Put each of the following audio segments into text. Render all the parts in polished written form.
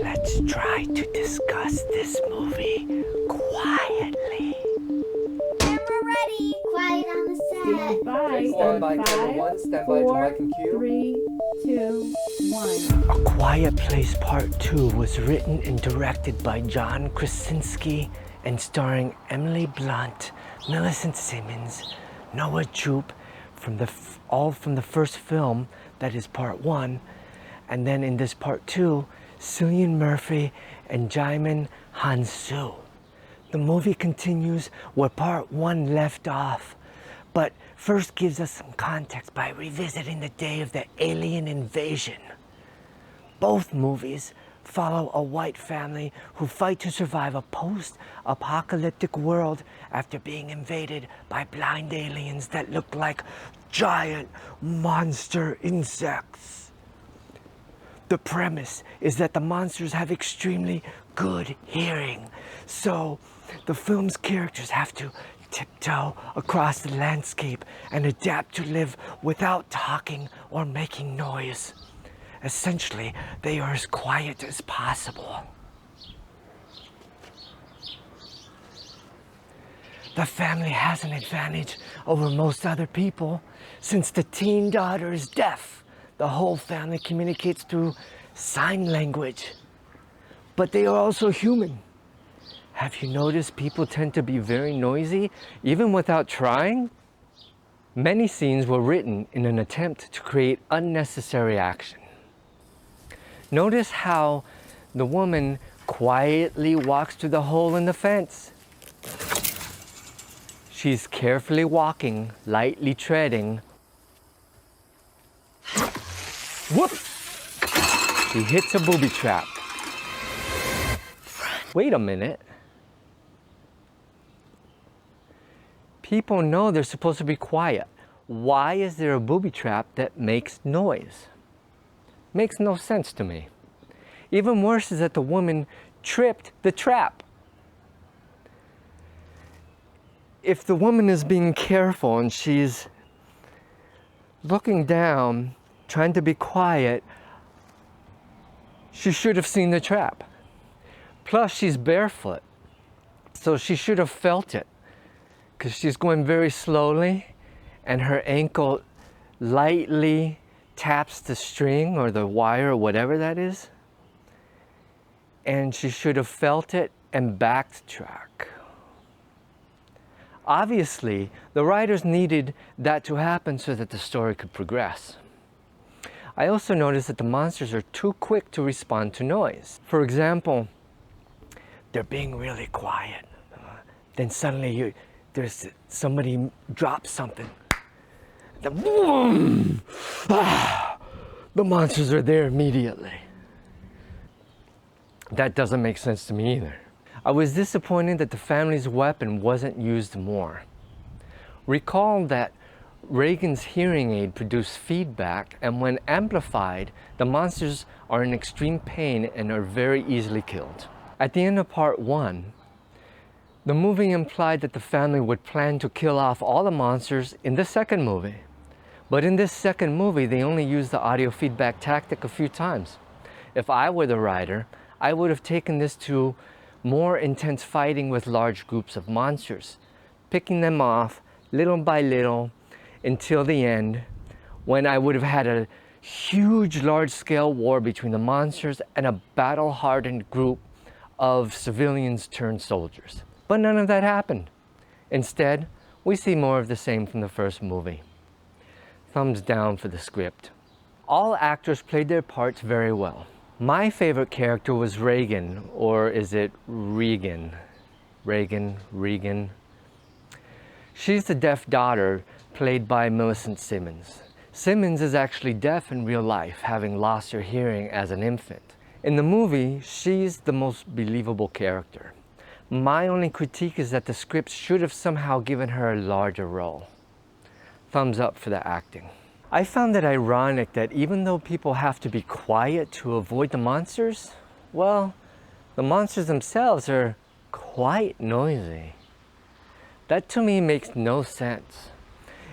Let's try to discuss this movie quietly. Camera ready. Quiet on the set. Stand by. Stand by, camera one. Stand by to mic and cue. 3, 2, 1. A Quiet Place Part 2 was written and directed by John Krasinski and starring Emily Blunt, Millicent Simmons, Noah Jupe, all from the first film, that is Part 1, and then in this Part 2, Cillian Murphy and Jaimin Hansu. The movie continues where Part 1 left off, but first gives us some context by revisiting the day of the alien invasion. Both movies follow a white family who fight to survive a post-apocalyptic world after being invaded by blind aliens that look like giant monster insects. The premise is that the monsters have extremely good hearing, so the film's characters have to tiptoe across the landscape and adapt to live without talking or making noise. Essentially, they are as quiet as possible. The family has an advantage over most other people. Since the teen daughter is deaf, the whole family communicates through sign language. But they are also human. Have you noticed people tend to be very noisy, even without trying? Many scenes were written in an attempt to create unnecessary action. Notice how the woman quietly walks through the hole in the fence. She's carefully walking, lightly treading. Whoop! She hits a booby trap. Wait a minute. People know they're supposed to be quiet. Why is there a booby trap that makes noise? Makes no sense to me. Even worse is that the woman tripped the trap. If the woman is being careful and she's looking down, trying to be quiet, she should have seen the trap. Plus, she's barefoot, so she should have felt it, because she's going very slowly and her ankle lightly taps the string or the wire or whatever that is, and she should have felt it and backtrack. Obviously, the writers needed that to happen so that the story could progress. I also noticed that the monsters are too quick to respond to noise. For example, they're being really quiet. Then suddenly there's somebody drops something. Then boom! The monsters are there immediately. That doesn't make sense to me either. I was disappointed that the family's weapon wasn't used more. Recall that Reagan's hearing aid produced feedback, and when amplified, the monsters are in extreme pain and are very easily killed. At the end of Part 1, the movie implied that the family would plan to kill off all the monsters in the second movie. But in this second movie, they only used the audio feedback tactic a few times. If I were the writer, I would have taken this to more intense fighting with large groups of monsters, picking them off little by little until the end, when I would have had a huge large-scale war between the monsters and a battle-hardened group of civilians turned soldiers. But none of that happened. Instead, we see more of the same from the first movie. Thumbs down for the script. All actors played their parts very well. My favorite character was Reagan, or is it Regan? Regan. She's the deaf daughter, played by Millicent Simmons. Simmons is actually deaf in real life, having lost her hearing as an infant. In the movie, she's the most believable character. My only critique is that the script should have somehow given her a larger role. Thumbs up for the acting. I found it ironic that even though people have to be quiet to avoid the monsters, well, the monsters themselves are quite noisy. That to me makes no sense.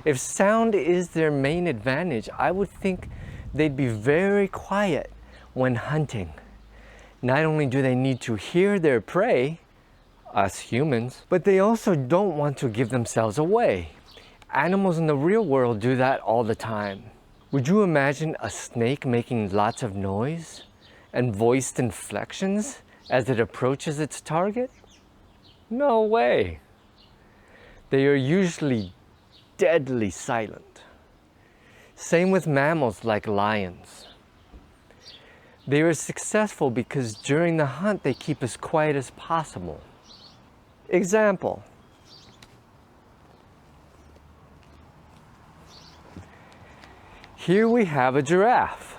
If sound is their main advantage, I would think they'd be very quiet when hunting. Not only do they need to hear their prey, us humans, but they also don't want to give themselves away. Animals in the real world do that all the time. Would you imagine a snake making lots of noise and voiced inflections as it approaches its target? No way. They are usually deadly silent. Same with mammals like lions. They are successful because during the hunt they keep as quiet as possible. Example. Here we have a giraffe.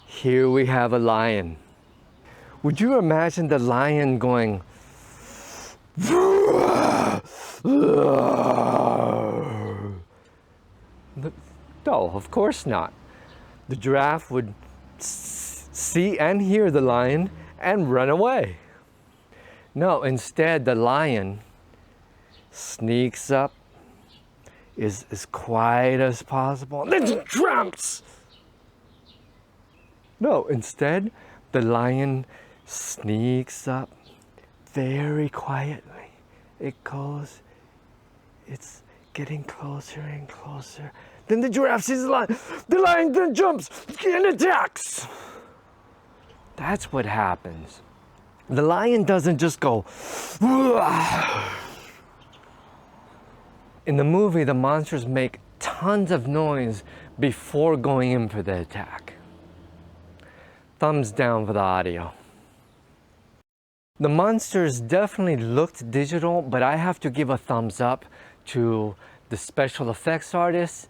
Here we have a lion. Would you imagine the lion going no, of course not. The giraffe would see and hear the lion and run away. No, instead the lion sneaks up, is as quiet as possible, and then jumps. No, instead the lion sneaks up very quietly. It goes, it's getting closer and closer. Then the giraffe sees the lion then jumps and attacks. That's what happens. The lion doesn't just go. In the movie, the monsters make tons of noise before going in for the attack. Thumbs down for the audio. The monsters definitely looked digital, but I have to give a thumbs up to the special effects artists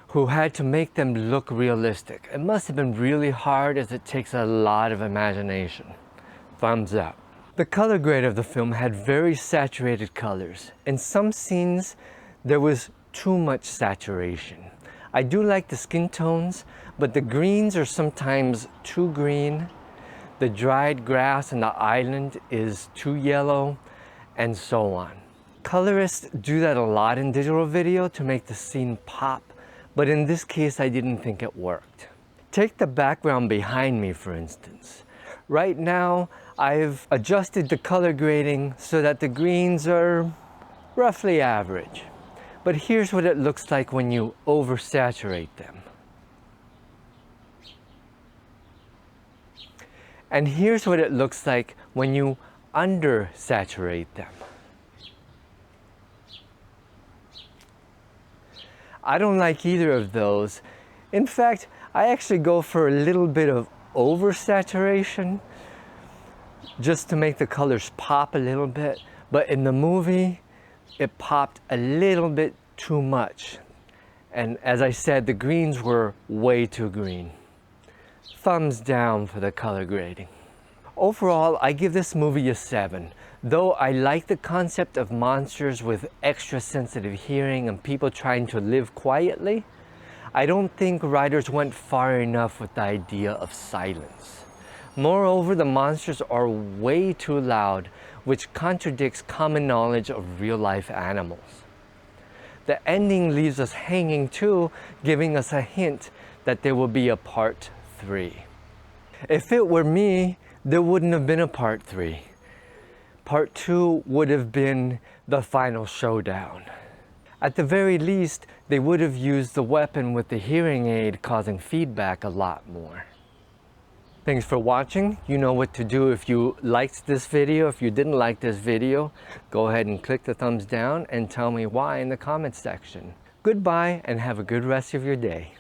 who had to make them look realistic. It must have been really hard as it takes a lot of imagination. Thumbs up. The color grade of the film had very saturated colors. In some scenes, there was too much saturation. I do like the skin tones, but the greens are sometimes too green. The dried grass on the island is too yellow, and so on. Colorists do that a lot in digital video to make the scene pop, but in this case I didn't think it worked. Take the background behind me, for instance. Right now I've adjusted the color grading so that the greens are roughly average. But here's what it looks like when you oversaturate them. And here's what it looks like when you undersaturate them. I don't like either of those. In fact, I actually go for a little bit of oversaturation just to make the colors pop a little bit. But in the movie, it popped a little bit too much. And as I said, the greens were way too green. Thumbs down for the color grading. Overall, I give this movie a 7. Though I like the concept of monsters with extra sensitive hearing and people trying to live quietly, I don't think writers went far enough with the idea of silence. Moreover, the monsters are way too loud, which contradicts common knowledge of real-life animals. The ending leaves us hanging too, giving us a hint that there will be a part 3. If it were me, there wouldn't have been a part 3. Part 2 would have been the final showdown. At the very least, they would have used the weapon with the hearing aid causing feedback a lot more. Thanks for watching. You know what to do if you liked this video. If you didn't like this video, go ahead and click the thumbs down and tell me why in the comments section. Goodbye and have a good rest of your day.